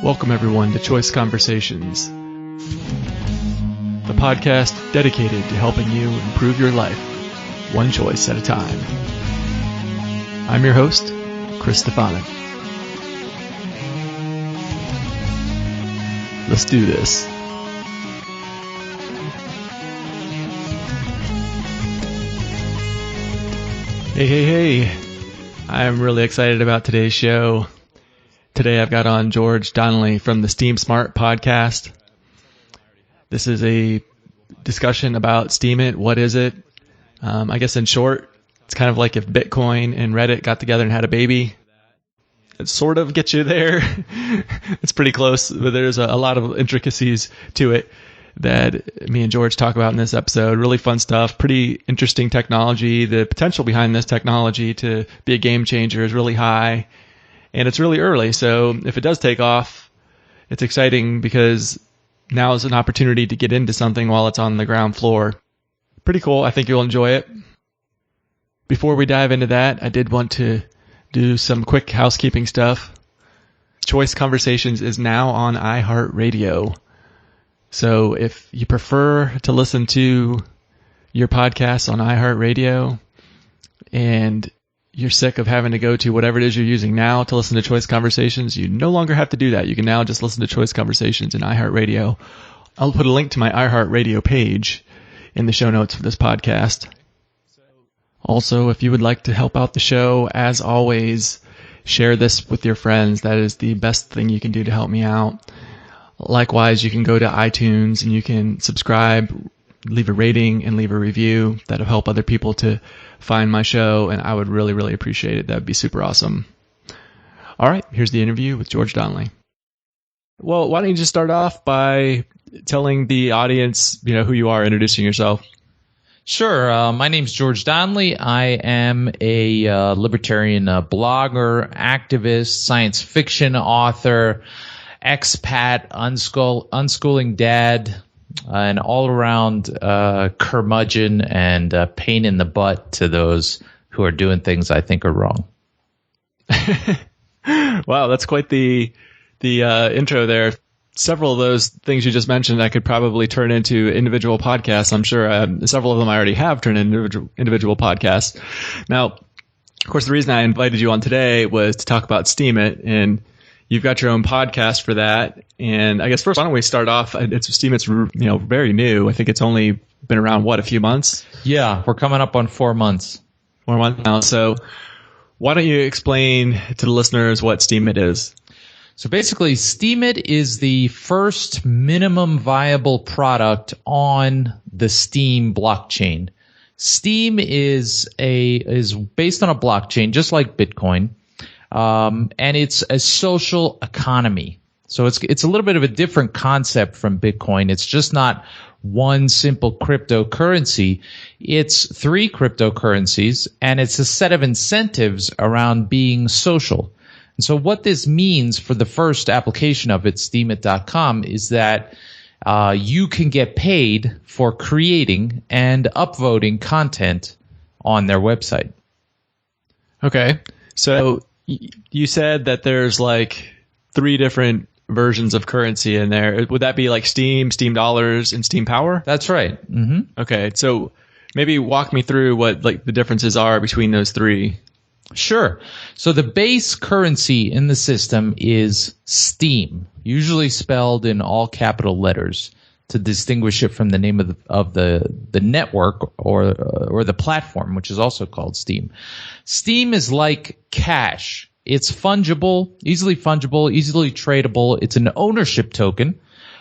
Welcome everyone to Choice Conversations, the podcast dedicated to helping you improve your life, one choice at a time. I'm your host, Chris Stefanik. Let's do this. Hey. I'm really excited about today's show. Today I've got on George Donnelly from the Steem Smart podcast. This is a discussion about Steemit. What is it? I guess in short, it's kind of like if Bitcoin and Reddit got together and had a baby. It sort of gets you there. It's pretty close, but there's a lot of intricacies to it that me and George talk about in this episode. Really fun stuff, pretty interesting technology. The potential behind this technology to be a game changer is really high, and it's really early. So if it does take off, it's exciting because now is an opportunity to get into something while it's on the ground floor. Pretty cool. I think you'll enjoy it. Before we dive into that, I did want to do some quick housekeeping stuff. Choice Conversations is now on iHeartRadio. So if you prefer to listen to your podcasts on iHeartRadio and you're sick of having to go to whatever it is you're using now to listen to Choice Conversations, you no longer have to do that. You can now just listen to Choice Conversations in iHeartRadio. I'll put a link to my iHeartRadio page in the show notes for this podcast. Also, if you would like to help out the show, as always, share this with your friends. That is the best thing you can do to help me out. Likewise, you can go to iTunes and you can subscribe, leave a rating, and leave a review. That'll help other people to find my show, and I would really, really appreciate it. That would be super awesome. All right, here's the interview with George Donnelly. Well, why don't you just start off by telling the audience, who you are, introducing yourself. Sure. My name's George Donnelly. I am a libertarian blogger, activist, science fiction author, expat, unschooling dad, an all-around curmudgeon and pain in the butt to those who are doing things I think are wrong. Wow, that's quite the intro there. Several of those things you just mentioned I could probably turn into individual podcasts. I'm sure several of them I already have turned into individual podcasts. Now, of course, the reason I invited you on today was to talk about Steemit, and you've got your own podcast for that. And I guess first, why don't we start off? Steemit's very new. I think it's only been around, a few months? Yeah, we're coming up on 4 months. 4 months now. So why don't you explain to the listeners what Steemit is? So basically, Steemit is the first minimum viable product on the Steem blockchain. Steem is based on a blockchain, just like Bitcoin, and it's a social economy. So it's a little bit of a different concept from Bitcoin. It's just not one simple cryptocurrency. It's 3 cryptocurrencies, and it's a set of incentives around being social. And so what this means for the first application of it, Steemit.com, is that you can get paid for creating and upvoting content on their website. Okay. So you said that there's 3 different versions of currency in there. Would that be like Steem, Steem dollars, and Steem power? That's right. Mm-hmm. Okay. So maybe walk me through what the differences are between those 3. Sure. So the base currency in the system is Steem, usually spelled in all capital letters to distinguish it from the name of the network or the platform, which is also called Steem. Steem is like cash. It's fungible, easily tradable. It's an ownership token,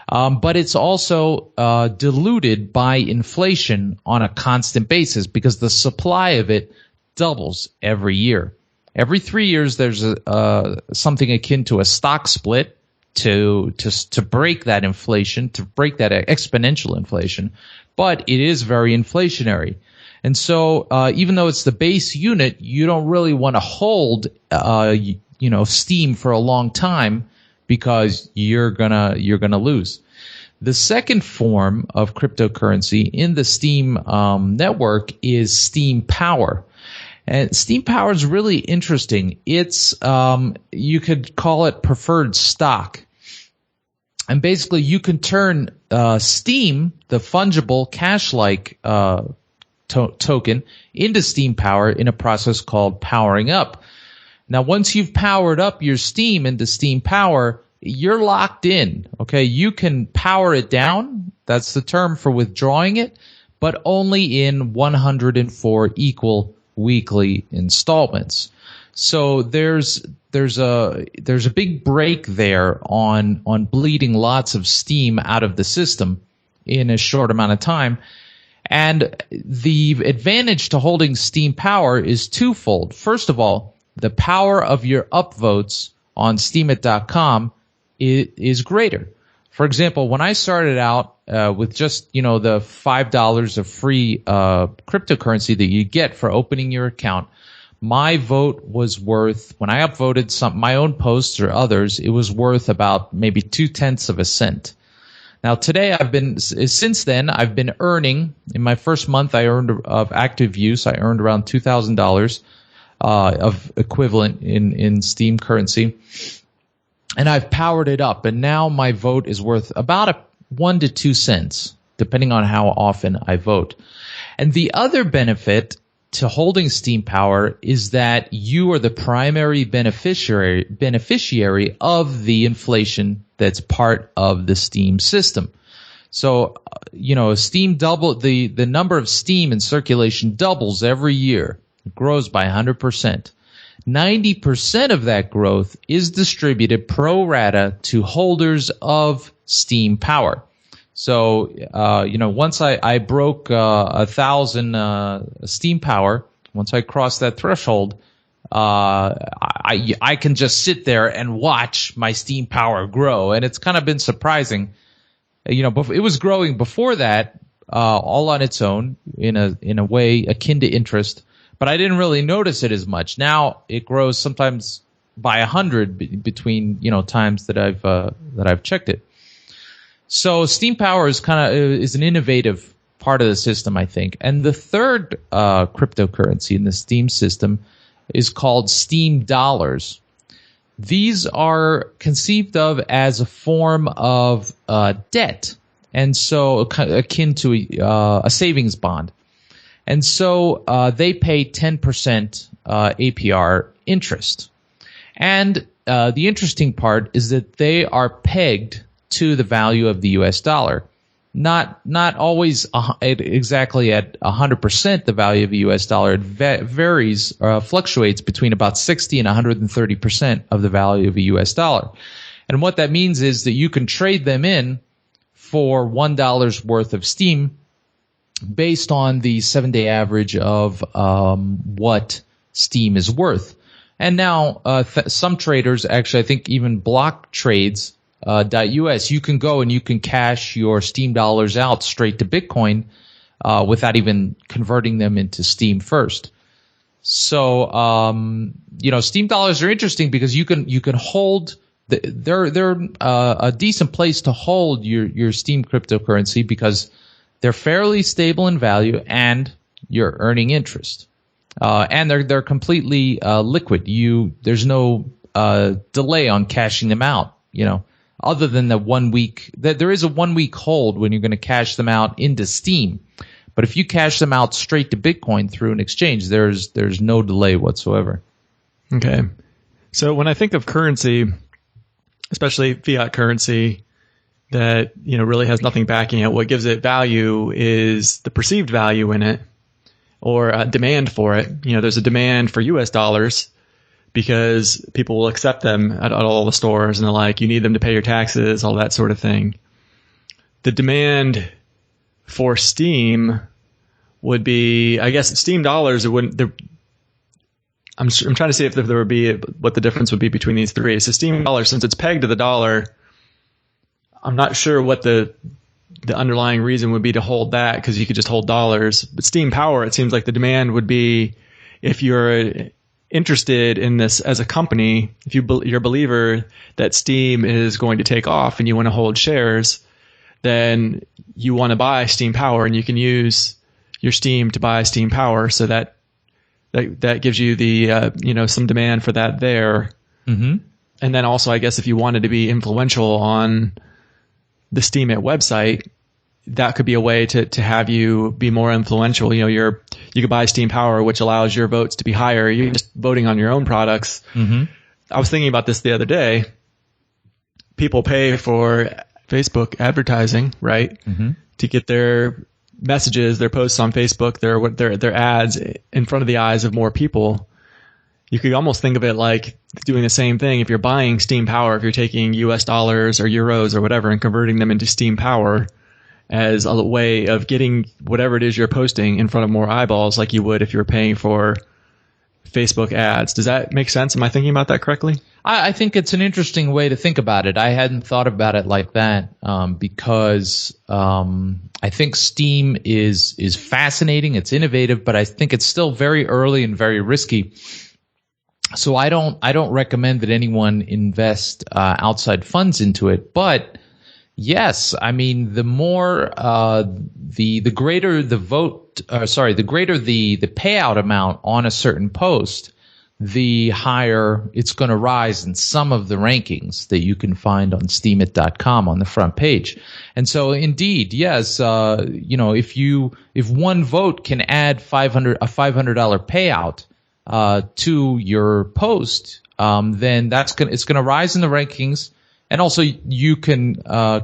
but it's also diluted by inflation on a constant basis because the supply of it doubles every year. Every 3 years, there's something akin to a stock split to break that inflation, to break that exponential inflation. But it is very inflationary, and so even though it's the base unit, you don't really want to hold Steem for a long time because you're gonna lose. The second form of cryptocurrency in the Steem network is Steem Power. And Steem Power is really interesting. It's you could call it preferred stock. And basically, you can turn Steem, the fungible cash-like token, into Steem Power in a process called powering up. Now, once you've powered up your Steem into Steem Power, you're locked in. Okay, you can power it down. That's the term for withdrawing it, but only in 104 equal weekly installments. So there's a big break there on bleeding lots of steam out of the system in a short amount of time. And the advantage to holding Steem Power is twofold. First of all, the power of your upvotes on Steemit.com is greater. For example, when I started out with just the $5 of free cryptocurrency that you get for opening your account, my vote was worth, when I upvoted my own posts or others, it was worth about maybe 0.2 of a cent. Now today since then I've been earning, in my first month of active use, I earned around $2,000 of equivalent in Steem currency. And I've powered it up, and now my vote is worth about 1 to 2 cents, depending on how often I vote. And the other benefit to holding Steem Power is that you are the primary beneficiary of the inflation that's part of the Steem system. So, Steem the number of Steem in circulation doubles every year. It grows by 100%. 90% of that growth is distributed pro rata to holders of Steem Power. So, once I broke 1,000 Steem Power, once I crossed that threshold, I can just sit there and watch my Steem Power grow, and it's kind of been surprising. It was growing before that, all on its own, in a way akin to interest, but I didn't really notice it as much. Now it grows sometimes by 100 between times that I've checked it. So Steem Power is an innovative part of the system, I think. And the third cryptocurrency in the Steem system is called Steem dollars. These are conceived of as a form of debt, and so akin to a savings bond. And so they pay 10% APR interest. And the interesting part is that they are pegged to the value of the US dollar. Not always exactly at 100% the value of the US dollar. It varies, fluctuates between about 60 and 130% of the value of a US dollar. And what that means is that you can trade them in for $1 worth of Steem based on the 7-day average of what Steem is worth. And now some traders, actually I think even block trades, .us, you can go and you can cash your Steem dollars out straight to Bitcoin without even converting them into Steem first. So Steem dollars are interesting because you can hold they're a decent place to hold your Steem cryptocurrency because they're fairly stable in value and you're earning interest. And they're completely liquid. There's no delay on cashing them out, other than the 1 week. There is a 1 week hold when you're going to cash them out into Steem. But if you cash them out straight to Bitcoin through an exchange, there's no delay whatsoever. Okay. So when I think of currency, especially fiat currency, that really has nothing backing it, what gives it value is the perceived value in it, or demand for it. There's a demand for US dollars because people will accept them at all the stores, and they're like, you need them to pay your taxes, all that sort of thing. The demand for Steem would be, I guess, Steem dollars. It wouldn't. I'm trying to see if there would be what the difference would be between these three. So Steem dollars, since it's pegged to the dollar, I'm not sure what the underlying reason would be to hold that, because you could just hold dollars. But Steem Power, it seems like the demand would be if you're interested in this as a company, if you're a believer that Steem is going to take off and you want to hold shares, then you want to buy Steem Power, and you can use your Steem to buy Steem Power. So that gives you the some demand for that there. Mm-hmm. And then also, I guess if you wanted to be influential on the Steemit website, that could be a way to have you be more influential. You could buy Steam Power, which allows your votes to be higher. You're just voting on your own products. Mm-hmm. I was thinking about this the other day. People pay for Facebook advertising, right? Mm-hmm. To get their messages, their posts on Facebook, their ads in front of the eyes of more people. You could almost think of it like doing the same thing. If you're buying Steam Power, if you're taking US dollars or euros or whatever and converting them into Steam Power as a way of getting whatever it is you're posting in front of more eyeballs, like you would if you were paying for Facebook ads. Does that make sense? Am I thinking about that correctly? I think it's an interesting way to think about it. I hadn't thought about it like that because I think Steam is fascinating. It's innovative, but I think it's still very early and very risky. So I don't recommend that anyone invest outside funds into it. But yes, I mean the more the greater the the greater the payout amount on a certain post, the higher it's going to rise in some of the rankings that you can find on Steemit.com on the front page. And so indeed, yes, if one vote can add a $500 payout to your post, then it's going to rise in the rankings. And also you can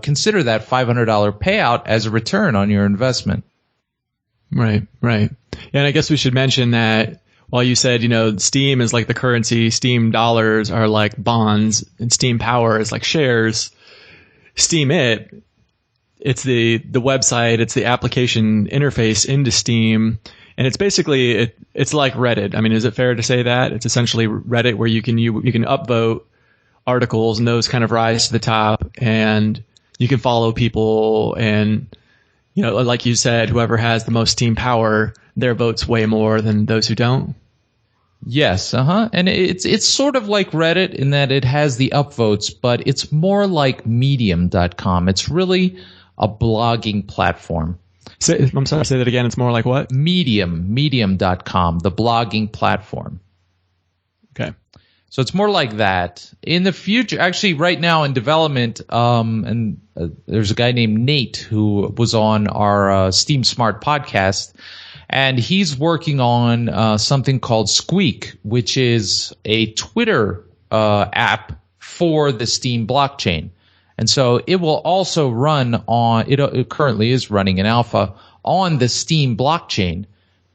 consider that $500 payout as a return on your investment. Right. Yeah, and I guess we should mention that while you said, Steam is like the currency, Steam dollars are like bonds, and Steam Power is like shares, Steemit, it's the website, it's the application interface into Steam, and it's basically, it's like Reddit. I mean, is it fair to say that? It's essentially Reddit where you can upvote articles and those kind of rise to the top, and you can follow people, and like you said, whoever has the most Steam Power, their vote's way more than those who don't. Yes, and it's sort of like Reddit in that it has the upvotes, but it's more like Medium.com. It's really a blogging platform. I'm sorry, say that again. It's more like what? Medium.com, the blogging platform. Okay. So it's more like that. In the future, actually right now in development, there's a guy named Nate who was on our Steem Smart podcast, and he's working on something called Squeak, which is a Twitter app for the Steem blockchain. And so it will also run on, it currently is running in alpha on the Steem blockchain,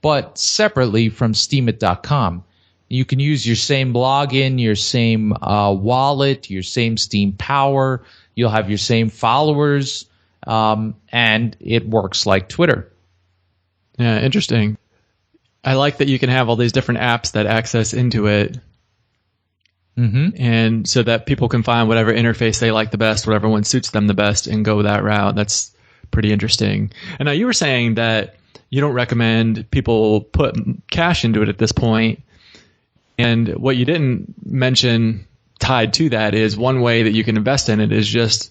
but separately from Steemit.com. You can use your same login, your same wallet, your same Steam Power. You'll have your same followers, and it works like Twitter. Yeah, interesting. I like that you can have all these different apps that access into it. Mm-hmm. And so that people can find whatever interface they like the best, whatever one suits them the best, and go that route. That's pretty interesting. And now you were saying that you don't recommend people put cash into it at this point. And what you didn't mention tied to that is one way that you can invest in it is just,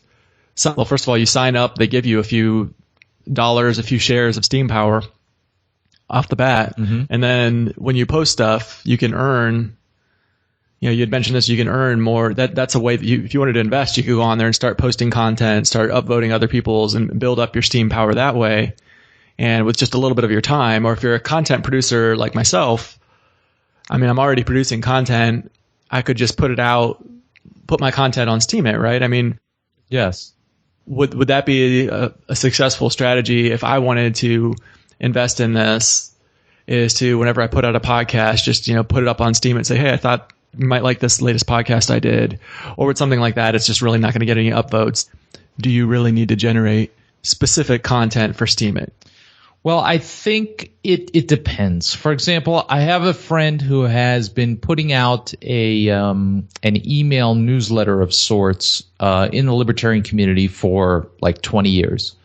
well, first of all, you sign up, they give you a few dollars, a few shares of Steam Power off the bat. Mm-hmm. And then when you post stuff, you can earn, you had mentioned this, you can earn more. That's a way that if you wanted to invest, you could go on there and start posting content, start upvoting other people's and build up your Steam Power that way. And with just a little bit of your time, or if you're a content producer like myself, I mean, I'm already producing content. I could just put my content on Steemit, right? I mean, yes. Would that be a successful strategy if I wanted to invest in this? Is to, whenever I put out a podcast, just put it up on Steemit and say, hey, I thought you might like this latest podcast I did, or with something like that. It's just really not going to get any upvotes. Do you really need to generate specific content for Steemit? Well, I think it depends. For example, I have a friend who has been putting out an email newsletter of sorts in the libertarian community for like 20 years.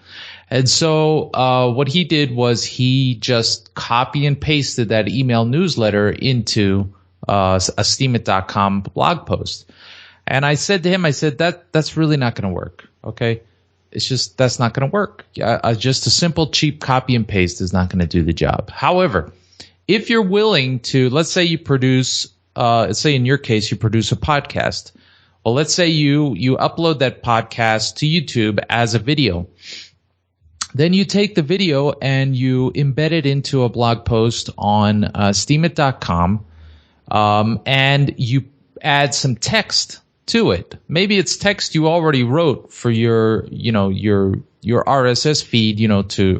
And so what he did was he just copy and pasted that email newsletter into a Steemit.com blog post. And I said to him, that's really not going to work, okay? It's just, that's not going to work. Just a simple, cheap copy and paste is not going to do the job. However, if you're willing to, let's say you produce, say in your case, you produce a podcast. Well, let's say you upload that podcast to YouTube as a video. Then you take the video and you embed it into a blog post on Steemit.com, and you add some text to it. Maybe it's text you already wrote for your RSS feed,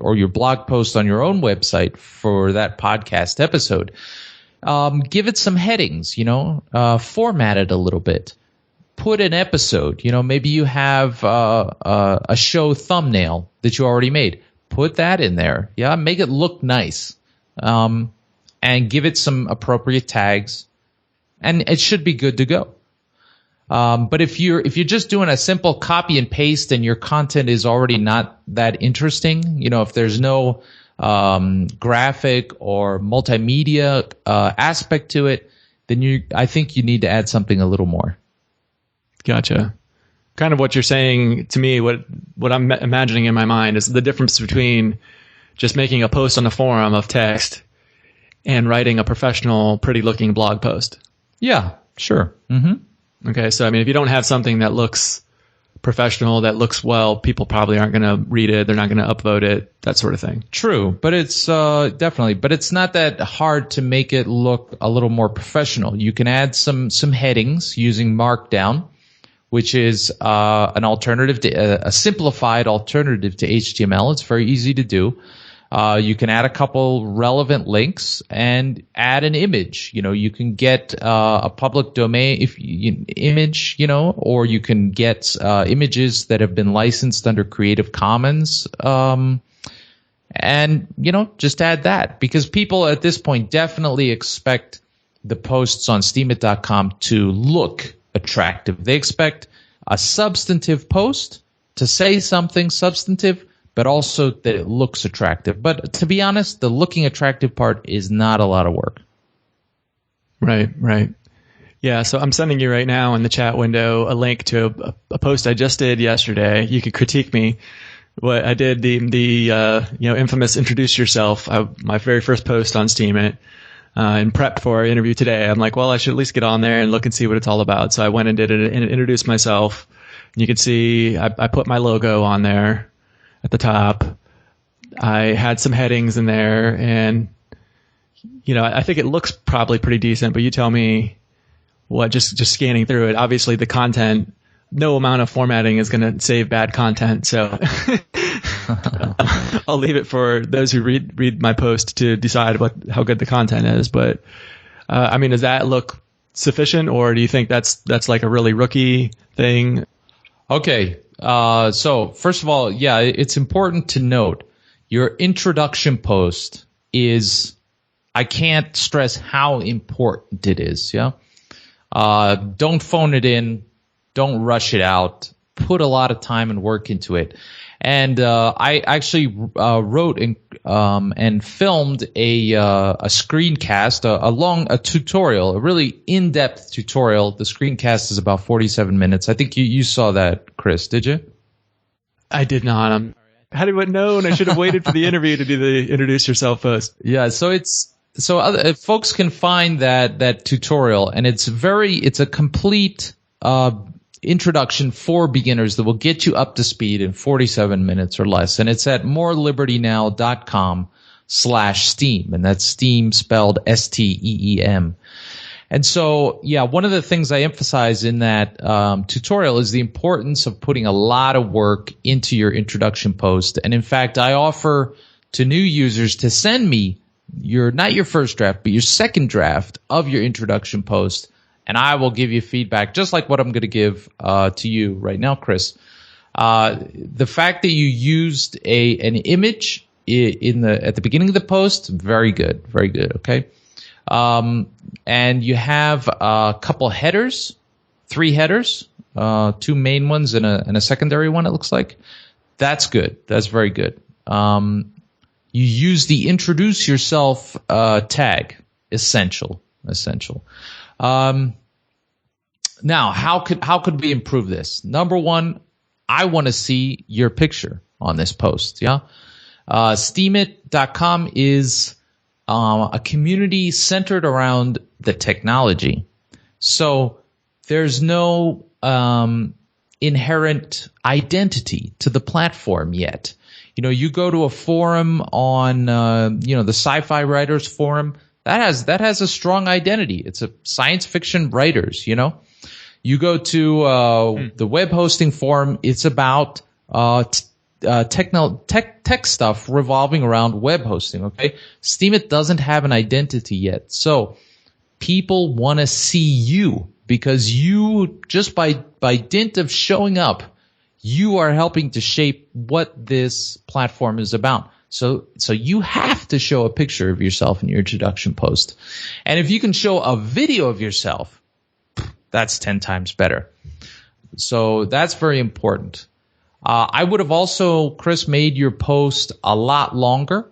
or your blog post on your own website for that podcast episode. Give it some headings, format it a little bit. Put an episode, maybe you have a show thumbnail that you already made. Put that in there. Yeah, make it look nice. And give it some appropriate tags, and it should be good to go. But if you're just doing a simple copy and paste and your content is already not that interesting, if there's no graphic or multimedia aspect to it, then I think you need to add something a little more. Gotcha. Kind of what you're saying to me, what I'm imagining in my mind is the difference between just making a post on the forum of text and writing a professional, pretty-looking blog post. Yeah, sure. Mm-hmm. Okay, so if you don't have something that looks professional, that looks well, people probably aren't going to read it. They're not going to upvote it, that sort of thing. True, but it's definitely, but it's not that hard to make it look a little more professional. You can add some headings using Markdown, which is an alternative to a simplified alternative to HTML. It's very easy to do. You can add a couple relevant links and add an image. You can get a public domain image, or you can get images that have been licensed under Creative Commons. And just add that, because people at this point definitely expect the posts on Steemit.com to look attractive. They expect a substantive post to say something substantive, but also that it looks attractive. But to be honest, the looking attractive part is not a lot of work. Right. Yeah, so I'm sending you right now in the chat window a link to a post I just did yesterday. You could critique me. What I did, the infamous introduce yourself, my very first post on Steemit. In prep for our interview today, I'm like, well, I should at least get on there and look and see what it's all about. So I went and did it and introduced myself. You can see I put my logo on there at the top. I had some headings in there, and I think it looks probably pretty decent, but you tell me what, just scanning through it. Obviously the content, no amount of formatting is going to save bad content. So I'll leave it for those who read my post to decide how good the content is. But does that look sufficient, or do you think that's like a really rookie thing? Okay. So first of all, yeah, it's important to note your introduction post is, I can't stress how important it is. Yeah. Don't phone it in. Don't rush it out. Put a lot of time and work into it. And I actually wrote and filmed a screencast, a tutorial, a really in-depth tutorial. The screencast is about 47 minutes. I think you saw that, Chris, did you? I did not. How did I know? And I should have waited for the interview to do the introduce yourself post. Yeah, so other folks can find that tutorial, and it's a complete introduction for beginners that will get you up to speed in 47 minutes or less. And it's at morelibertynow.com/Steem. And that's Steem spelled STEEM. And so, yeah, one of the things I emphasize in that tutorial is the importance of putting a lot of work into your introduction post. And in fact, I offer to new users to send me not your first draft, but your second draft of your introduction post. And I will give you feedback, just like what I'm going to give to you right now, Chris. The fact that you used an image at the beginning of the post, very good, okay? And you have a couple headers, 3 headers, 2 main ones and a secondary one, it looks like. That's good. That's very good. You use the introduce yourself tag, essential. Now, how could we improve this? Number one, I want to see your picture on this post. Yeah, Steemit.com is a community centered around the technology. So there's no inherent identity to the platform yet. You go to a forum on, the sci-fi writers forum, that has a strong identity. It's a science fiction writers, You go to the web hosting forum, it's about tech stuff revolving around web hosting, okay? Steemit doesn't have an identity yet. So people want to see you because you, just by dint of showing up, you are helping to shape what this platform is about. So you have to show a picture of yourself in your introduction post. And if you can show a video of yourself, that's 10 times better. So that's very important. I would have also, Chris, made your post a lot longer.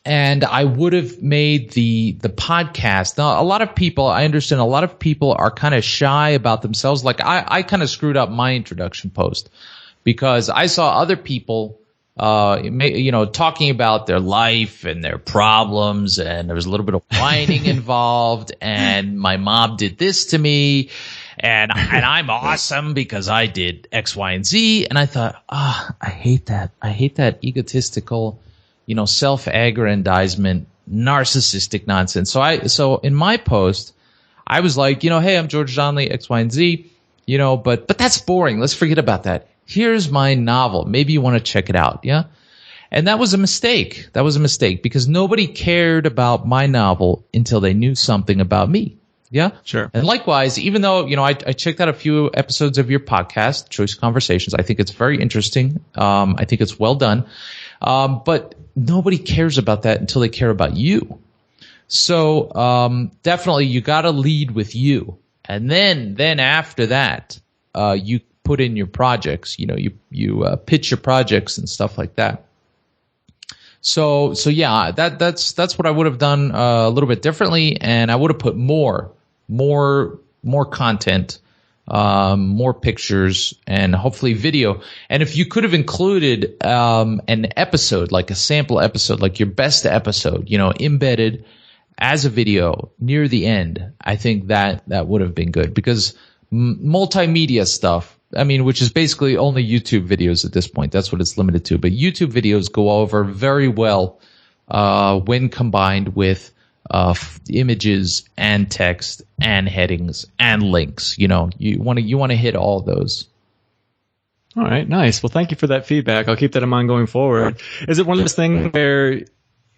And I would have made the podcast. Now, I understand a lot of people are kind of shy about themselves. Like I kind of screwed up my introduction post because I saw other people, talking about their life and their problems, and there was a little bit of whining involved, and my mom did this to me, and I'm awesome because I did X, Y, and Z. And I thought, I hate that. I hate that egotistical, self-aggrandizement, narcissistic nonsense. So in my post, I was like, hey, I'm George Donnelly, X, Y, and Z, but that's boring. Let's forget about that. Here's my novel. Maybe you want to check it out. Yeah. And that was a mistake. Because nobody cared about my novel until they knew something about me. Yeah. Sure. And likewise, even though, I checked out a few episodes of your podcast, Choice Conversations. I think it's very interesting. I think it's well done. But nobody cares about that until they care about you. So, definitely you got to lead with you. And then after that, you put in your projects, you pitch your projects and stuff like that. So yeah, that's what I would have done a little bit differently. And I would have put more content, more pictures, and hopefully video. And if you could have included an episode, like a sample episode, like your best episode, embedded as a video near the end, I think that would have been good. Because multimedia stuff, which is basically only YouTube videos at this point, that's what it's limited to. But YouTube videos go over very well when combined with images and text and headings and links. You want to hit all those. All right, nice. Well, thank you for that feedback. I'll keep that in mind going forward. Is it one of those things where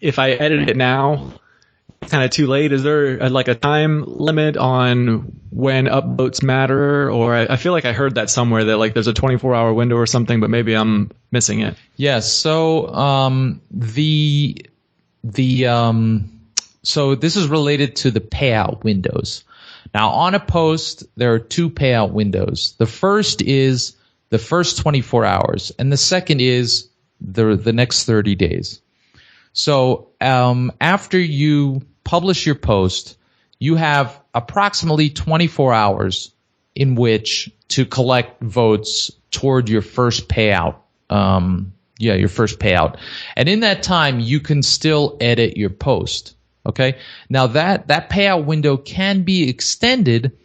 if I edit it now, it's kind of too late? Is there a time limit on when upvotes matter? Or I feel like I heard that somewhere that there's a 24-hour window or something, but maybe I'm missing it. Yes. So so this is related to the payout windows. Now, on a post, there are two payout windows. The first is the first 24 hours, and the second is the next 30 days. So after you publish your post, you have approximately 24 hours in which to collect votes toward your first payout. Your first payout. And in that time, you can still edit your post. Okay. Now that payout window can be extended.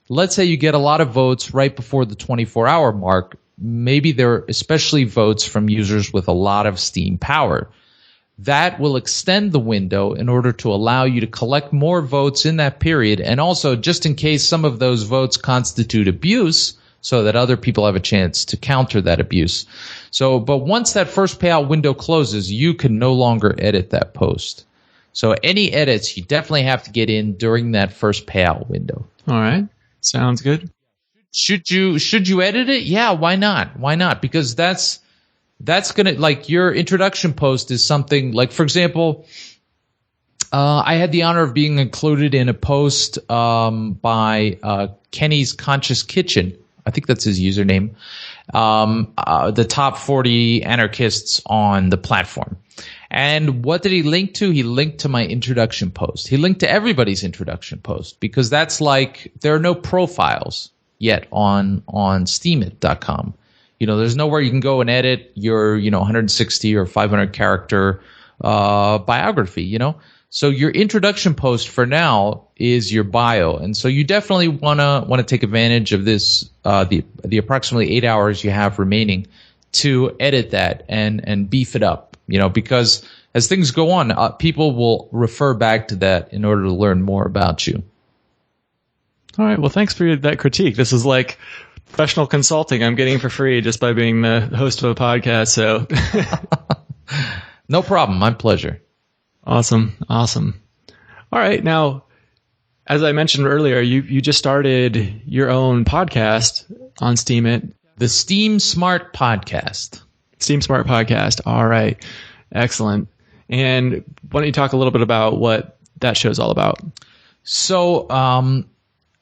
Let's say you get a lot of votes right before the 24-hour mark. Maybe there are especially votes from users with a lot of Steam power. That will extend the window in order to allow you to collect more votes in that period. And also, just in case some of those votes constitute abuse, so that other people have a chance to counter that abuse. But once that first payout window closes, you can no longer edit that post. So any edits, you definitely have to get in during that first payout window. All right. Sounds good. Should you edit it? Yeah, why not? Why not? Because that's going to, your introduction post is something for example, I had the honor of being included in a post by Kenny's Conscious Kitchen. I think that's his username. The top 40 anarchists on the platform. And what did he link to? He linked to my introduction post. He linked to everybody's introduction post because that's there are no profiles yet on Steemit.com. There's nowhere you can go and edit your, 160 or 500 character biography, So your introduction post for now is your bio, and so you definitely wanna take advantage of this the approximately 8 hours you have remaining to edit that and beef it up. Because as things go on, people will refer back to that in order to learn more about you. All right. Well, thanks for that critique. This is like professional consulting I'm getting for free just by being the host of a podcast. So no problem. My pleasure. Awesome. All right. Now, as I mentioned earlier, you just started your own podcast on Steemit. The Steem Smart podcast. Steem Smart podcast. All right. Excellent. And why don't you talk a little bit about what that show's all about? So,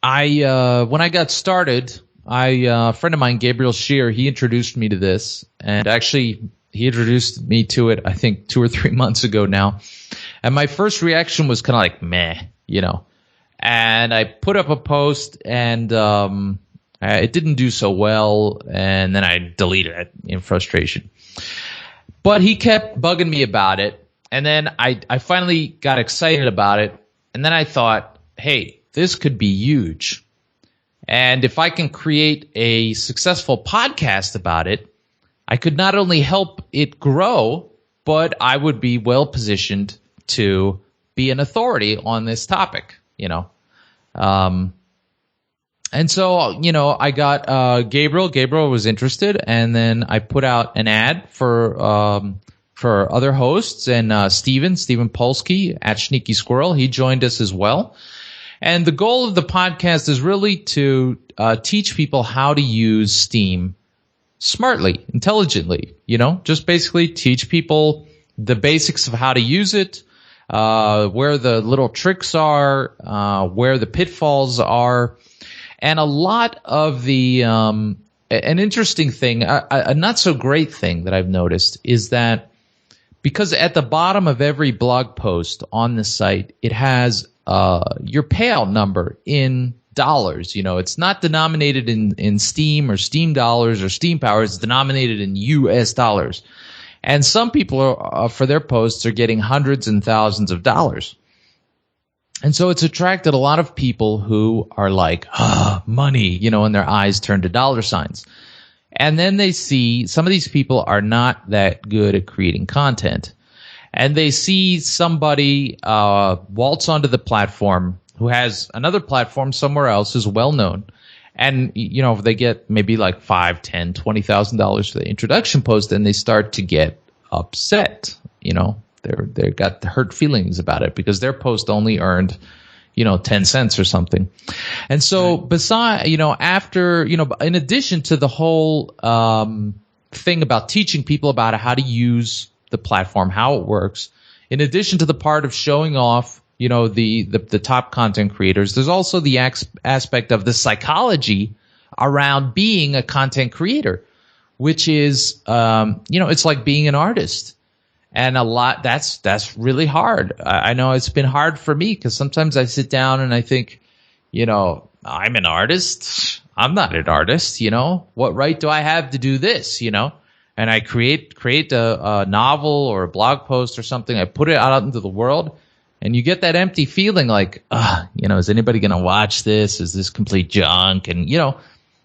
when I got started, a friend of mine, Gabriel Scheer, he introduced me to this, and actually he introduced me to it, I think 2 or 3 months ago now. And my first reaction was kind of like, meh, and I put up a post and, it didn't do so well, and then I deleted it in frustration. But he kept bugging me about it, and then I finally got excited about it, and then I thought, hey, this could be huge. And if I can create a successful podcast about it, I could not only help it grow, but I would be well positioned to be an authority on this topic, And so, I got Gabriel. Gabriel was interested, and then I put out an ad for other hosts, and Steven Polsky at Sneaky Squirrel, he joined us as well. And the goal of the podcast is really to teach people how to use Steem smartly, intelligently, just basically teach people the basics of how to use it, where the little tricks are, where the pitfalls are. And a lot of the an interesting thing, a not so great thing that I've noticed is that because at the bottom of every blog post on the site, it has your payout number in dollars. It's not denominated in Steem or Steem dollars or Steem power. It's denominated in US dollars. And some people for their posts are getting hundreds and thousands of dollars. And so it's attracted a lot of people who are like, money, and their eyes turn to dollar signs. And then they see some of these people are not that good at creating content. And they see somebody waltz onto the platform who has another platform somewhere else, is well known. And, if they get maybe like $5,000, $10,000, $20,000 for the introduction post, then they start to get upset, They've got hurt feelings about it because their post only earned, 10 cents or something. And so after, in addition to the whole thing about teaching people about how to use the platform, how it works, in addition to the part of showing off, the top content creators, there's also the aspect of the psychology around being a content creator, which is, it's like being an artist. And that's really hard. I know it's been hard for me because sometimes I sit down and I think, I'm an artist. I'm not an artist, What right do I have to do this, And I create a novel or a blog post or something. I put it out into the world, and you get that empty feeling like, is anybody going to watch this? Is this complete junk? And,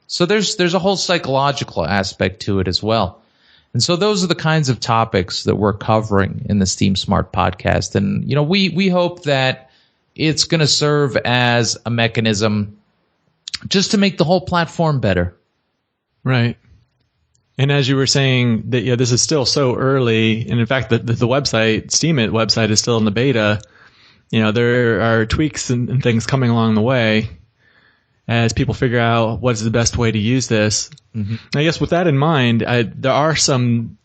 so there's a whole psychological aspect to it as well. And so those are the kinds of topics that we're covering in the Steem Smart podcast. And, we hope that it's going to serve as a mechanism just to make the whole platform better. Right. And as you were saying that, this is still so early. And in fact, the website, Steemit website, is still in the beta. There are tweaks and things coming along the way as people figure out what is the best way to use this. Mm-hmm. I guess with that in mind, there are some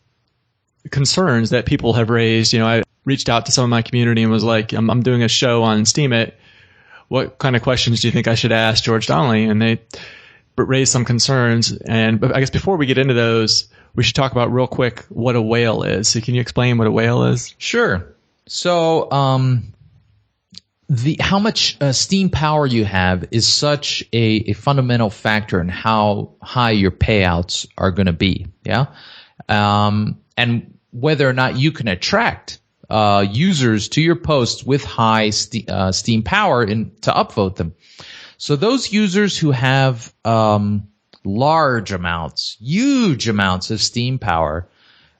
concerns that people have raised. I reached out to some of my community and was like, I'm doing a show on Steemit. What kind of questions do you think I should ask George Donnelly? And they raised some concerns. But I guess before we get into those, we should talk about real quick what a whale is. So can you explain what a whale is? Sure. So, how much Steem power you have is such a fundamental factor in how high your payouts are going to be. Yeah. And whether or not you can attract users to your posts with high Steem power to upvote them. So those users who have large amounts, huge amounts of Steem power,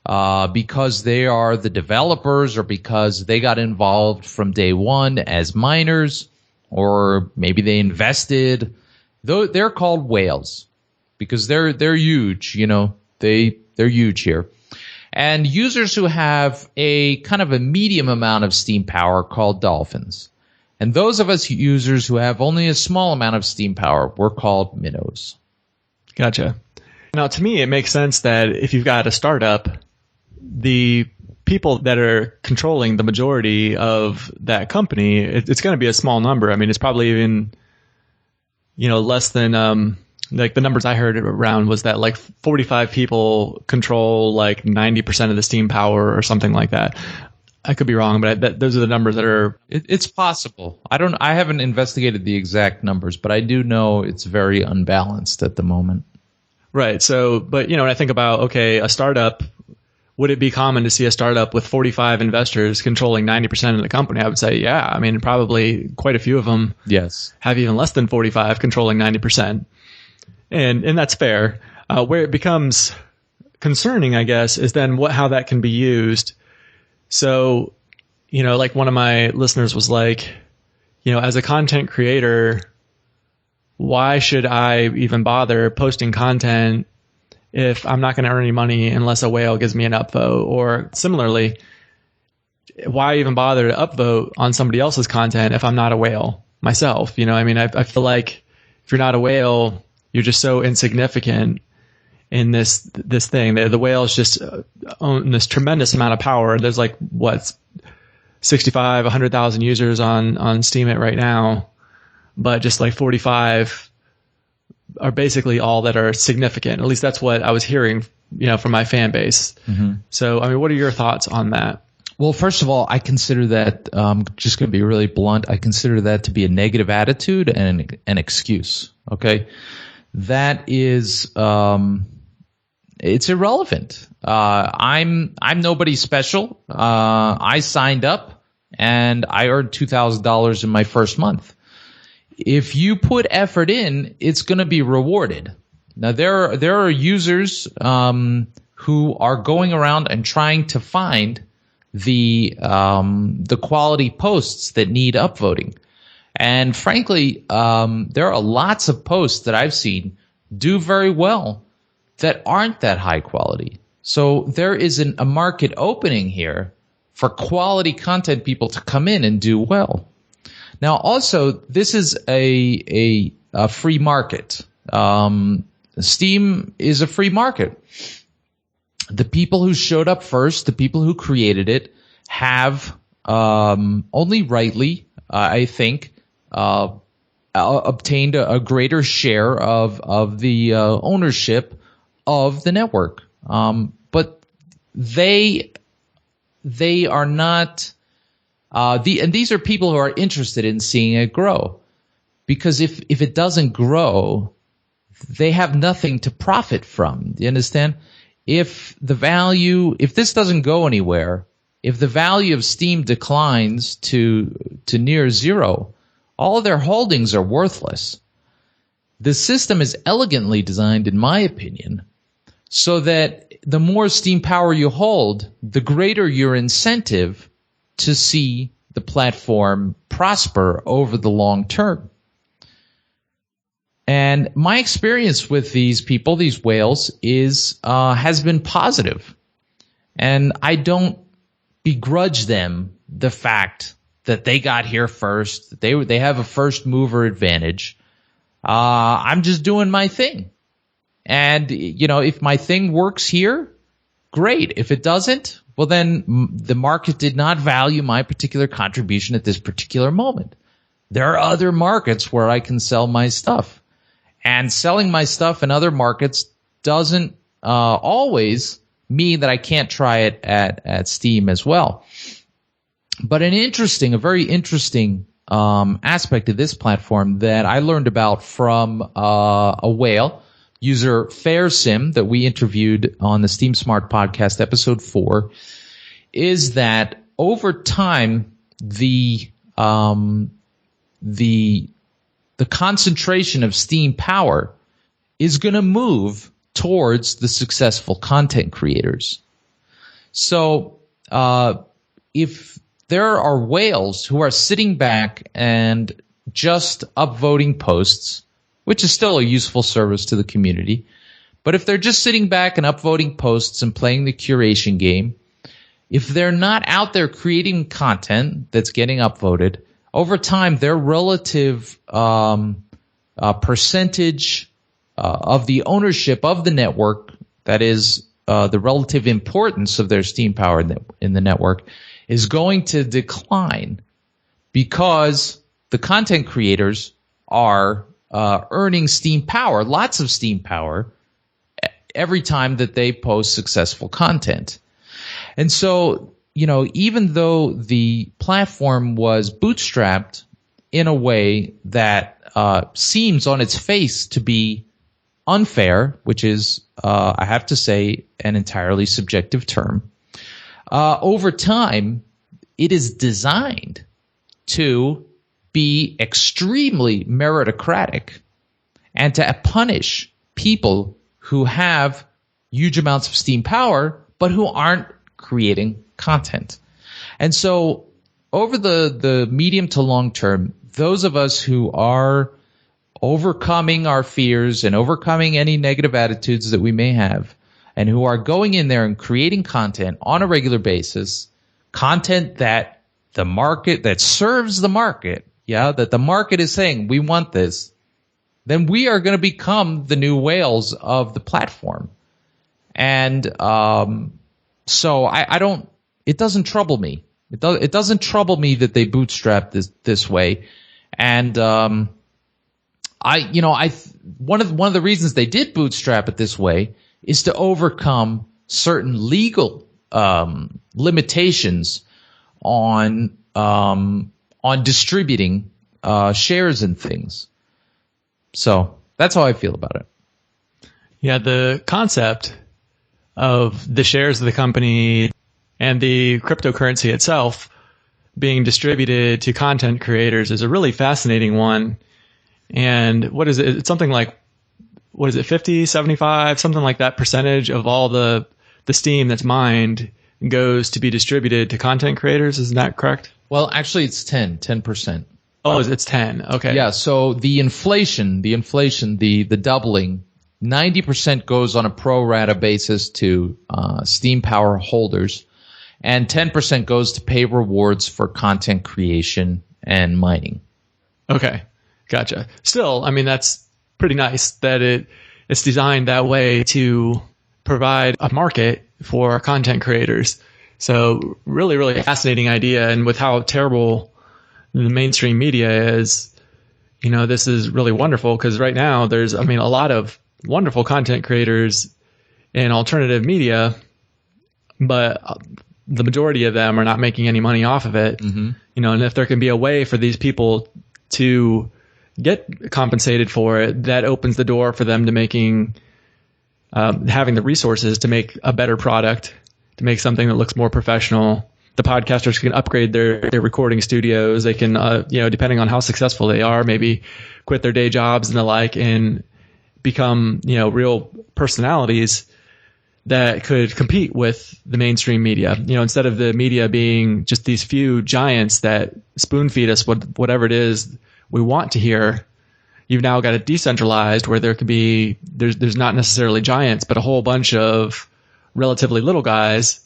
because they are the developers or because they got involved from day one as miners, or maybe they invested, they're called whales because they're huge, they're huge here. And users who have a kind of a medium amount of Steem power are called dolphins. And those of us users who have only a small amount of Steem power, we're called minnows. Gotcha. Now, to me, it makes sense that if you've got a startup, the people that are controlling the majority of that company, it's going to be a small number. I mean, it's probably even, less than, like the numbers I heard around was that like 45 people control like 90% of the Steem power or something like that. I could be wrong, but those are the numbers that are. It's possible. I haven't investigated the exact numbers, but I do know it's very unbalanced at the moment. Right. So, but when I think about, okay, a startup, would it be common to see a startup with 45 investors controlling 90% of the company? I would say, yeah. I mean, probably quite a few of them. Yes. Have even less than 45 controlling 90%. And that's fair. Where it becomes concerning, I guess, is then how that can be used. So, like one of my listeners was like, as a content creator, why should I even bother posting content if I'm not going to earn any money unless a whale gives me an upvote? Or similarly, why even bother to upvote on somebody else's content if I'm not a whale myself? I feel like if you're not a whale, you're just so insignificant in this thing. The whales just own this tremendous amount of power. There's like 65, 100,000 users on Steemit right now, but just like 45 are basically all that are significant. At least that's what I was hearing, from my fan base. Mm-hmm. So, I mean, what are your thoughts on that? Well, first of all, I consider that, just going to be really blunt, I consider that to be a negative attitude and an excuse. Okay. That is, it's irrelevant. I'm nobody special. I signed up and I earned $2,000 in my first month. If you put effort in, it's going to be rewarded. Now there are users who are going around and trying to find the quality posts that need upvoting. And frankly, there are lots of posts that I've seen do very well that aren't that high quality. So there is a market opening here for quality content people to come in and do well. Now, also, this is a free market. Steem is a free market. The people who showed up first, the people who created it, have only rightly, I think, obtained a greater share of the ownership of the network. But they are not. And these are people who are interested in seeing it grow, because if it doesn't grow, they have nothing to profit from. Do you understand? If this doesn't go anywhere, if the value of Steem declines to near zero, all of their holdings are worthless. The system is elegantly designed, in my opinion, so that the more Steem power you hold, the greater your incentive to see the platform prosper over the long term. And my experience with these people, these whales, has been positive. And I don't begrudge them the fact that they got here first, that they have a first mover advantage. I'm just doing my thing. And, if my thing works here, great. If it doesn't, well, then the market did not value my particular contribution at this particular moment. There are other markets where I can sell my stuff. And selling my stuff in other markets doesn't always mean that I can't try it at Steem as well. But a very interesting aspect of this platform that I learned about from a whale, user FairSim, that we interviewed on the Steem Smart podcast, episode 4, is that over time, the concentration of Steem power is going to move towards the successful content creators. So, if there are whales who are sitting back and just upvoting posts, which is still a useful service to the community, but if they're just sitting back and upvoting posts and playing the curation game, if they're not out there creating content that's getting upvoted, over time their relative percentage of the ownership of the network, that is the relative importance of their Steem power in the network, is going to decline because the content creators are earning Steem power, lots of Steem power, every time that they post successful content. And so, even though the platform was bootstrapped in a way that seems on its face to be unfair, which is, I have to say, an entirely subjective term, over time, it is designed to be extremely meritocratic and to punish people who have huge amounts of Steem power, but who aren't creating content. And so over the medium to long term, those of us who are overcoming our fears and overcoming any negative attitudes that we may have, and who are going in there and creating content on a regular basis, content that the market, that serves the market, that the market is saying, we want this, then we are going to become the new whales of the platform. And so I don't, it doesn't trouble me. It doesn't trouble me that they bootstrap this way. And one of the reasons they did bootstrap it this way is to overcome certain legal limitations on distributing shares and things. So that's how I feel about it. Yeah, the concept of the shares of the company and the cryptocurrency itself being distributed to content creators is a really fascinating one. And what is it? It's something like, 50, 75, something like that percentage of all the Steem that's mined goes to be distributed to content creators. Isn't that correct? Well, actually it's 10%. Oh, it's 10. Okay. Yeah. So the inflation, the doubling, 90% goes on a pro rata basis to Steem power holders, and 10% goes to pay rewards for content creation and mining. Okay. Gotcha. Still, I mean, that's pretty nice that it's designed that way to provide a market for content creators. So really, really fascinating idea. And with how terrible the mainstream media is, this is really wonderful, because right now there's, a lot of wonderful content creators in alternative media, but the majority of them are not making any money off of it. Mm-hmm. And if there can be a way for these people to get compensated for it, that opens the door for them to making, having the resources to make a better product, to make something that looks more professional. The podcasters can upgrade their recording studios. They can, depending on how successful they are, maybe quit their day jobs and the like and become, real personalities that could compete with the mainstream media. Instead of the media being just these few giants that spoon feed us whatever it is we want to hear, you've now got it decentralized where there could be, there's not necessarily giants, but a whole bunch of relatively little guys,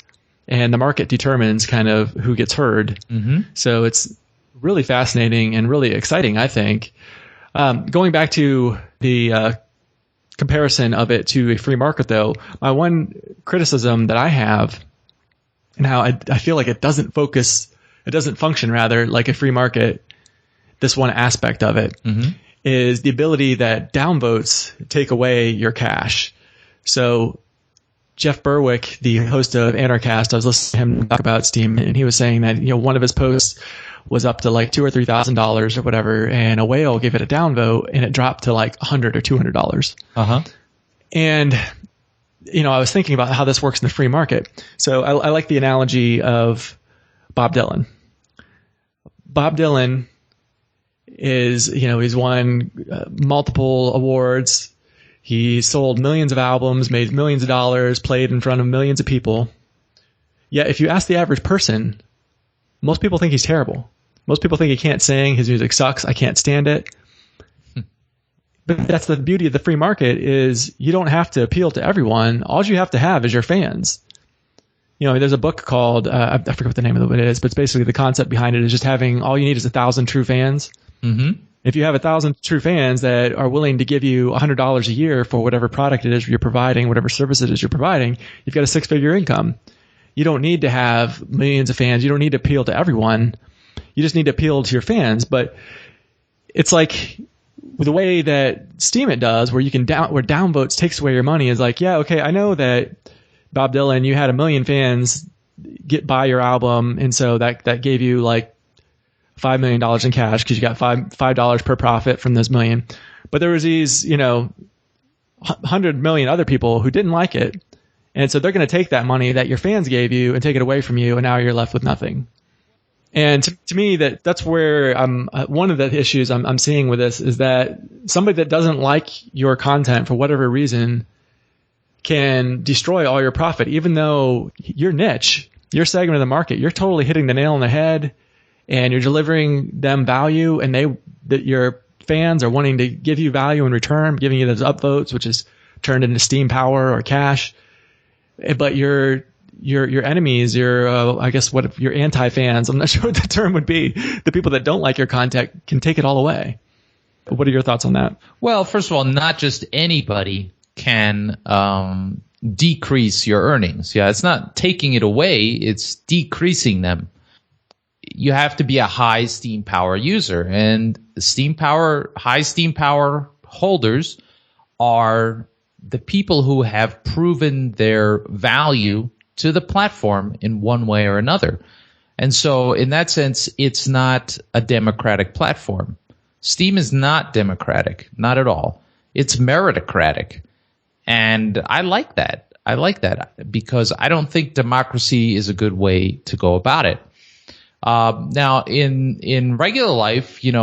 and the market determines kind of who gets heard. Mm-hmm. So it's really fascinating and really exciting, I think. Going back to the comparison of it to a free market, though, my one criticism that I have, and how I feel like it doesn't function rather like a free market, this one aspect of it, mm-hmm. is the ability that downvotes take away your cash. So Jeff Berwick, the host of Anarchast, I was listening to him talk about Steem, and he was saying that one of his posts was up to like $2,000 or $3,000 or whatever, and a whale gave it a downvote, and it dropped to like $100 or $200. Uh-huh. And I was thinking about how this works in the free market. So I like the analogy of Bob Dylan. Bob Dylan is, he's won multiple awards. He sold millions of albums, made millions of dollars, played in front of millions of people. Yet if you ask the average person, most people think he's terrible. Most people think he can't sing. His music sucks. I can't stand it. But that's the beauty of the free market is you don't have to appeal to everyone. All you have to have is your fans. There's a book called, I forget what the name of it is, but it's basically the concept behind it is just having, all you need is 1,000 true fans. Mm-hmm. If you have 1,000 true fans that are willing to give you $100 a year for whatever product it is you're providing, whatever service it is you're providing, you've got a 6-figure income. You don't need to have millions of fans. You don't need to appeal to everyone. You just need to appeal to your fans. But it's like the way that Steemit does, where you can where downvotes takes away your money, is like, yeah, okay, I know that Bob Dylan, you had 1 million fans buy your album, and so that gave you like $5 million in cash because you got $5 per profit from those million. But there was these, 100 million other people who didn't like it. And so they're going to take that money that your fans gave you and take it away from you, and now you're left with nothing. And to me, that's where one of the issues I'm seeing with this is that somebody that doesn't like your content for whatever reason can destroy all your profit, even though your niche, your segment of the market, you're totally hitting the nail on the head, and you're delivering them value, and that your fans are wanting to give you value in return, giving you those upvotes, which is turned into Steam power or cash. But your enemies, I guess your anti-fans, I'm not sure what the term would be, the people that don't like your content can take it all away. What are your thoughts on that? Well, first of all, not just anybody can decrease your earnings. Yeah, it's not taking it away, it's decreasing them. You have to be a high Steam power user, and high Steam power holders are the people who have proven their value to the platform in one way or another. And so in that sense, it's not a democratic platform. Steam is not democratic, not at all. It's meritocratic. And I like that. Because I don't think democracy is a good way to go about it. Now in regular life, it's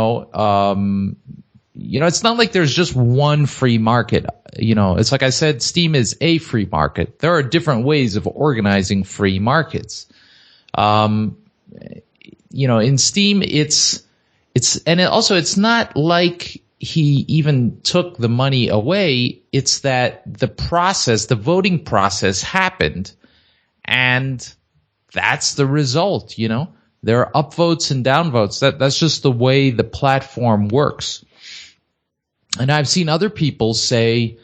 not like there's just one free market. It's like I said, Steam is a free market. There are different ways of organizing free markets. In Steam, it's not like he even took the money away. It's that the voting process happened, and that's the result, There are upvotes and downvotes. That's just the way the platform works. And I've seen other people say,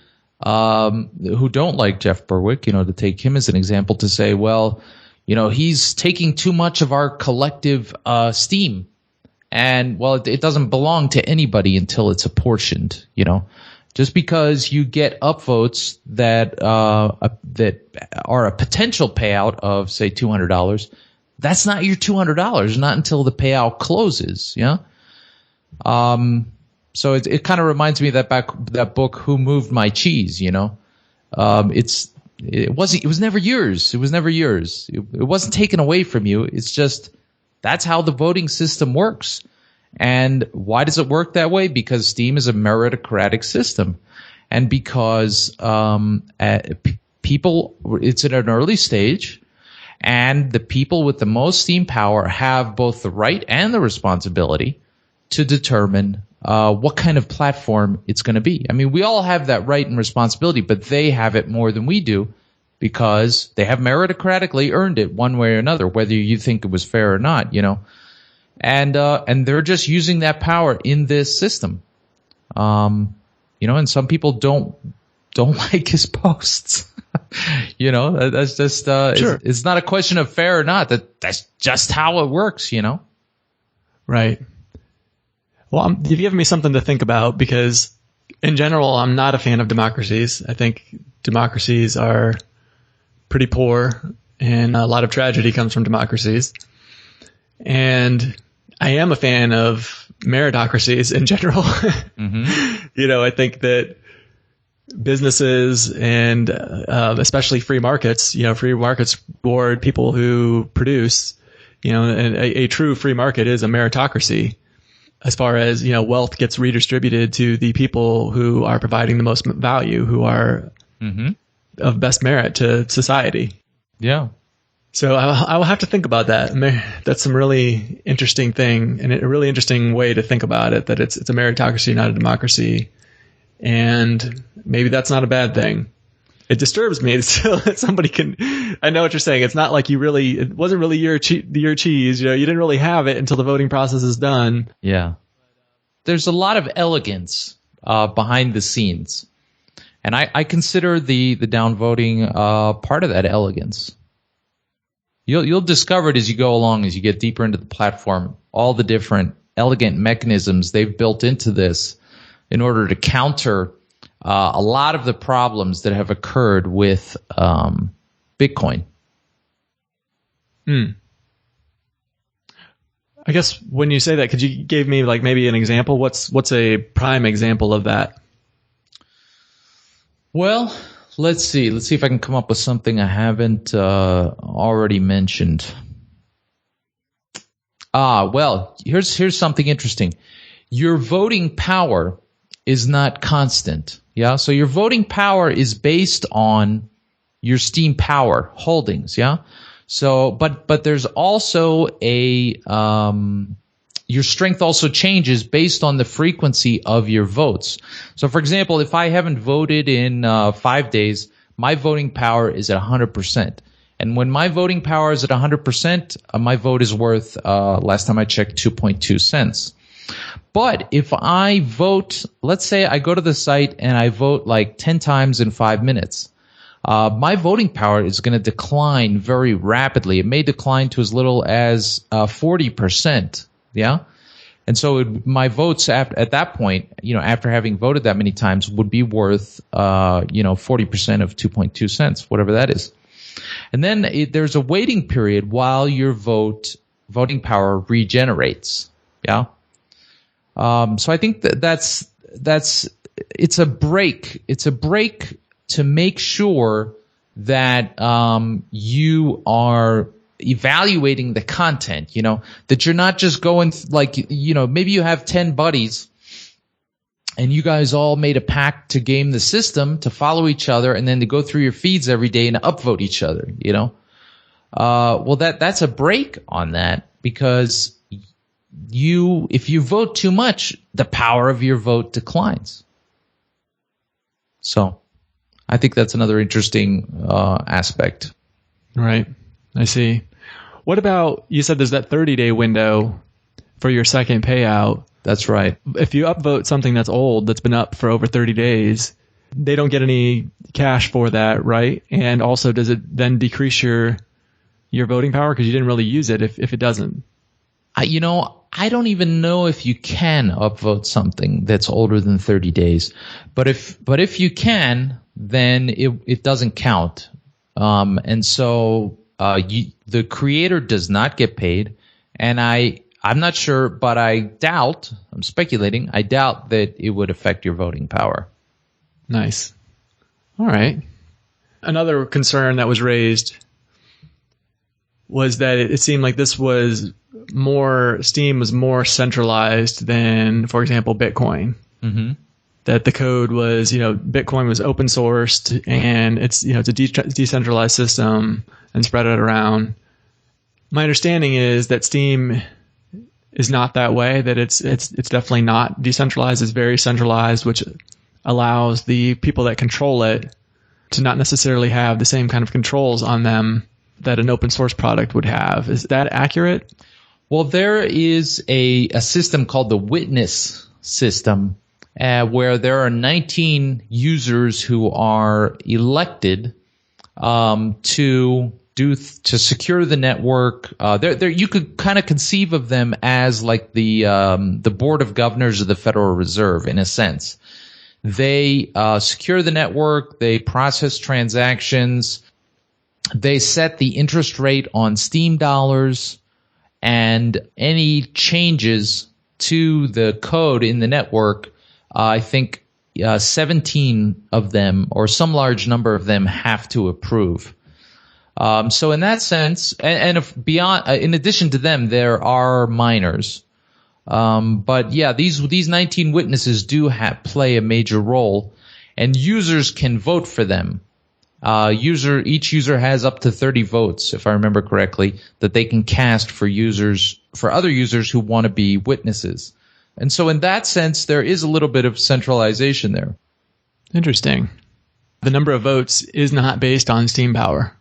who don't like Jeff Berwick, to take him as an example, to say, well, he's taking too much of our collective Steam. And, well, it doesn't belong to anybody until it's apportioned, Just because you get upvotes that are a potential payout of, say, $200, that's not your $200, not until the payout closes, So it kind of reminds me of that book, Who Moved My Cheese, It was never yours. It was never yours. It wasn't taken away from you. It's just, that's how the voting system works. And why does it work that way? Because Steam is a meritocratic system. And because, people, it's at an early stage, and the people with the most Steam power have both the right and the responsibility to determine what kind of platform it's going to be. I mean, we all have that right and responsibility, but they have it more than we do because they have meritocratically earned it one way or another, whether you think it was fair or not, And they're just using that power in this system. And some people don't like his posts. That's just, sure. It's not a question of fair or not. That's just how it works, Right. Well, you've given me something to think about because, in general, I'm not a fan of democracies. I think democracies are pretty poor, and a lot of tragedy comes from democracies. And I am a fan of meritocracies in general. Mm-hmm. I think that businesses and especially free markets reward people who produce. A true free market is a meritocracy as far as, wealth gets redistributed to the people who are providing the most value, who are of best merit to society. Yeah. So I will have to think about that. That's some really interesting thing, and a really interesting way to think about it, that it's a meritocracy, not a democracy. And maybe that's not a bad thing. It disturbs me that somebody can, I know what you're saying. It's not like it wasn't really your cheese. You didn't really have it until the voting process is done. Yeah. There's a lot of elegance behind the scenes. And I consider the downvoting part of that elegance. You'll discover it as you go along, as you get deeper into the platform, all the different elegant mechanisms they've built into this in order to counter a lot of the problems that have occurred with Bitcoin. I guess when you say that, could you give me like maybe an example? What's a prime example of that? Well, let's see. Let's see if I can come up with something I haven't already mentioned. Well, here's something interesting. Your voting power is not constant. Yeah. So your voting power is based on your Steem power holdings. Yeah. So, but there's also your strength also changes based on the frequency of your votes. So, for example, if I haven't voted in 5 days, my voting power is at 100%. And when my voting power is at 100%, my vote is worth, last time I checked, 2.2 cents. But if I vote, let's say I go to the site and I vote like 10 times in 5 minutes, my voting power is going to decline very rapidly. It may decline to as little as 40%. Yeah. And so my votes at that point, after having voted that many times, would be worth, 40% of 2.2 cents, whatever that is. And then there's a waiting period while your voting power regenerates. Yeah. So I think that's it's a break. It's a break to make sure that, you are evaluating the content, that you're not just going maybe you have 10 buddies and you guys all made a pact to game the system, to follow each other, and then to go through your feeds every day and upvote each other, well, that's a break on that, because if you vote too much, the power of your vote declines. So I think that's another interesting aspect. Right. I see. What about, you said there's that 30-day window for your second payout. That's right. If you upvote something that's old, that's been up for over 30 days, they don't get any cash for that, right? And also, does it then decrease your voting power because you didn't really use it if it doesn't? I don't even know if you can upvote something that's older than 30 days. But if you can, then it doesn't count. And so the creator does not get paid, and I'm not sure, but I'm speculating, I doubt that it would affect your voting power. Nice. All right. Another concern that was raised was that it seemed like Steem was more centralized than, for example, Bitcoin. Mm-hmm. That the code was, Bitcoin was open sourced, and it's a decentralized system and spread it around. My understanding is that Steem is not that way, that it's definitely not decentralized. It's very centralized, which allows the people that control it to not necessarily have the same kind of controls on them that an open source product would have. Is that accurate? Well, there is a system called the witness system, where there are 19 users who are elected to secure the network. You could kind of conceive of them as like the board of governors of the Federal Reserve, in a sense. They secure the network, they process transactions, they set the interest rate on Steem dollars, and any changes to the code in the network, I think 17 of them, or some large number of them, have to approve. So in that sense, and if beyond, in addition to them, there are minors. But yeah, these 19 witnesses do play a major role, and users can vote for them. Each user has up to 30 votes, if I remember correctly, that they can cast for other users who want to be witnesses. And so in that sense, there is a little bit of centralization there. Interesting. The number of votes is not based on Steam power.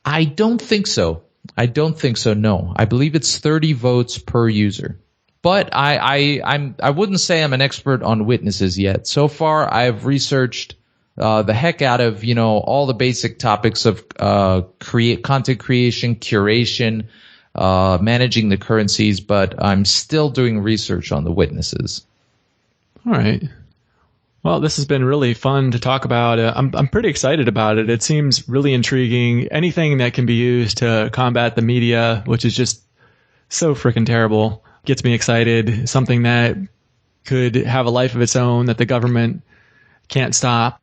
I don't think so. No. I believe it's 30 votes per user. But I wouldn't say I'm an expert on witnesses yet. So far, I've researched the heck out of, all the basic topics of content creation, curation, managing the currencies, but I'm still doing research on the witnesses. All right. Well, this has been really fun to talk about. I'm pretty excited about it. It seems really intriguing. Anything that can be used to combat the media, which is just so freaking terrible, gets me excited. Something that could have a life of its own that the government can't stop.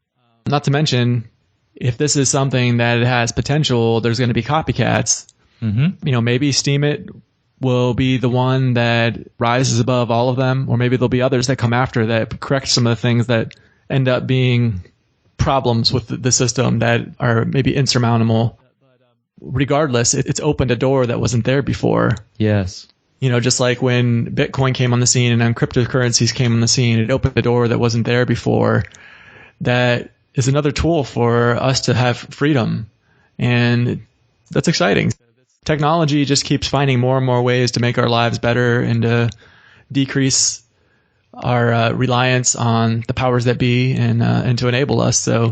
Not to mention, if this is something that it has potential, there's going to be copycats. Mm-hmm. Maybe Steemit will be the one that rises above all of them, or maybe there'll be others that come after that correct some of the things that end up being problems with the system that are maybe insurmountable. Regardless, it's opened a door that wasn't there before. Yes. Just like when Bitcoin came on the scene and cryptocurrencies came on the scene, it opened a door that wasn't there before. That is another tool for us to have freedom. And that's exciting. Technology just keeps finding more and more ways to make our lives better and to decrease our reliance on the powers that be and to enable us. So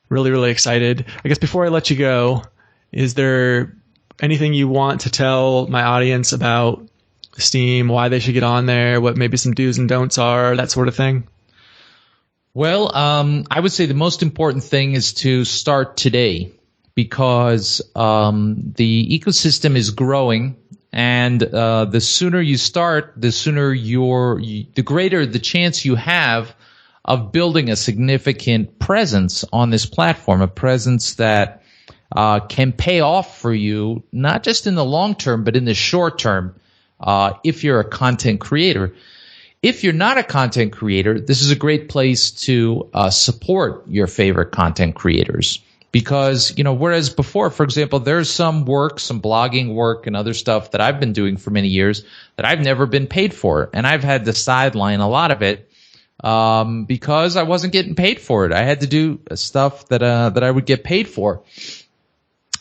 really, really excited. I guess before I let you go, is there anything you want to tell my audience about Steem, why they should get on there, what maybe some do's and don'ts are, that sort of thing? Well, I would say the most important thing is to start today, because the ecosystem is growing, and the sooner you start, the greater the chance you have of building a significant presence on this platform, a presence that can pay off for you, not just in the long term, but in the short term, if you're a content creator. If you're not a content creator, this is a great place to support your favorite content creators. Because, whereas before, for example, there's some blogging work and other stuff that I've been doing for many years that I've never been paid for. And I've had to sideline a lot of it because I wasn't getting paid for it. I had to do stuff that I would get paid for.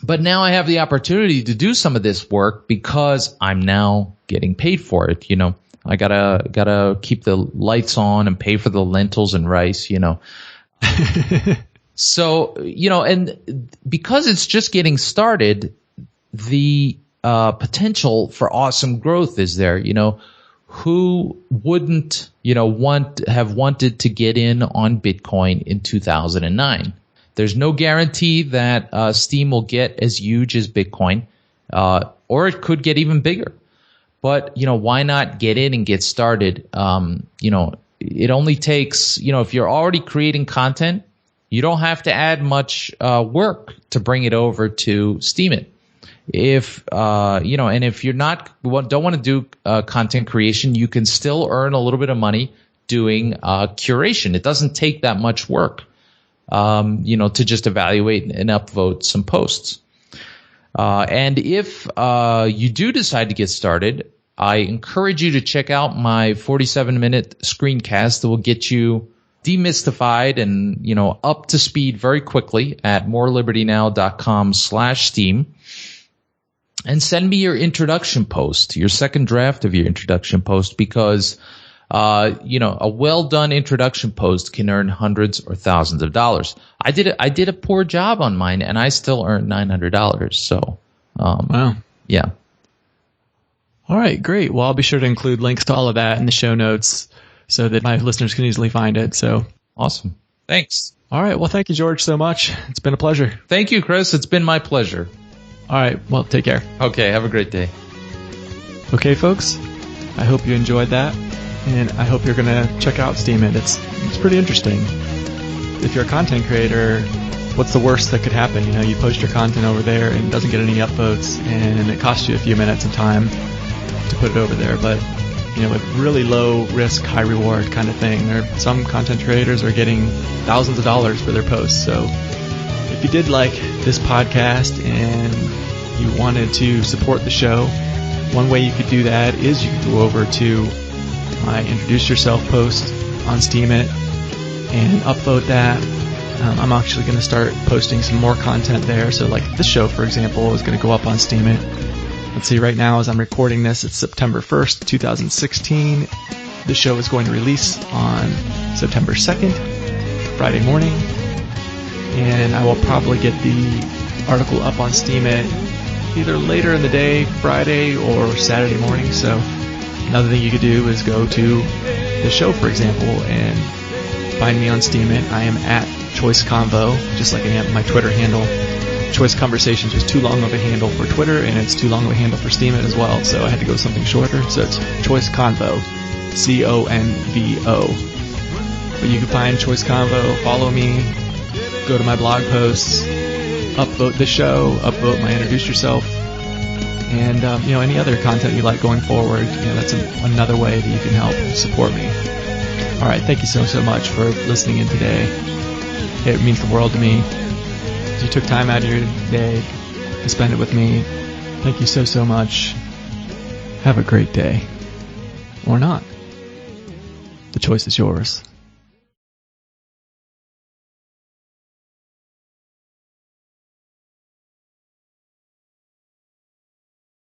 But now I have the opportunity to do some of this work because I'm now getting paid for it, I gotta keep the lights on and pay for the lentils and rice, So, and because it's just getting started, the potential for awesome growth is there. Who wouldn't, have wanted to get in on Bitcoin in 2009? There's no guarantee that Steem will get as huge as Bitcoin, or it could get even bigger. But, why not get in and get started? It only takes, if you're already creating content, you don't have to add much work to bring it over to Steemit. If, and if you're don't want to do content creation, you can still earn a little bit of money doing curation. It doesn't take that much work, to just evaluate and upvote some posts. And if you do decide to get started, I encourage you to check out my 47-minute screencast that will get you demystified and, up to speed very quickly at morelibertynow.com/Steem. And send me your introduction post, your second draft of your introduction post, because, a well-done introduction post can earn hundreds or thousands of dollars. I did a poor job on mine, and I still earned $900. So, wow. Yeah. All right, great. Well, I'll be sure to include links to all of that in the show notes so that my listeners can easily find it. So awesome. Thanks. All right. Well, thank you, George, so much. It's been a pleasure. Thank you, Chris. It's been my pleasure. All right. Well, take care. Okay. Have a great day. Okay, folks. I hope you enjoyed that, and I hope you're going to check out Steemit. It's pretty interesting. If you're a content creator, what's the worst that could happen? You know, you post your content over there and it doesn't get any upvotes, and it costs you a few minutes of time to put it over there. But, you know, with really low risk, high reward kind of thing, some content creators are getting thousands of dollars for their posts. So if you did like this podcast and you wanted to support the show, one way you could do that is you could go over to my Introduce Yourself post on Steemit and upvote that. I'm actually going to start posting some more content there. So like this show, for example, is going to go up on Steemit. Let's see, right now as I'm recording this, it's September 1st, 2016. The show is going to release on September 2nd, Friday morning. And I will probably get the article up on Steemit either later in the day, Friday or Saturday morning. So another thing you could do is go to the show, for example, and find me on Steemit. I am at Choice Convo, just like I am my Twitter handle. Choice Conversations was too long of a handle for Twitter, and it's too long of a handle for Steemit as well, so I had to go something shorter. So it's Choice Convo, CONVO. But you can find Choice Convo, follow me, go to my blog posts, upvote the show, upvote my Introduce Yourself, and any other content you like going forward. That's another way that you can help support me. All right, thank you so much for listening in today. It means the world to me. You took time out of your day to spend it with me. Thank you so much. Have a great day. Or not. The choice is yours.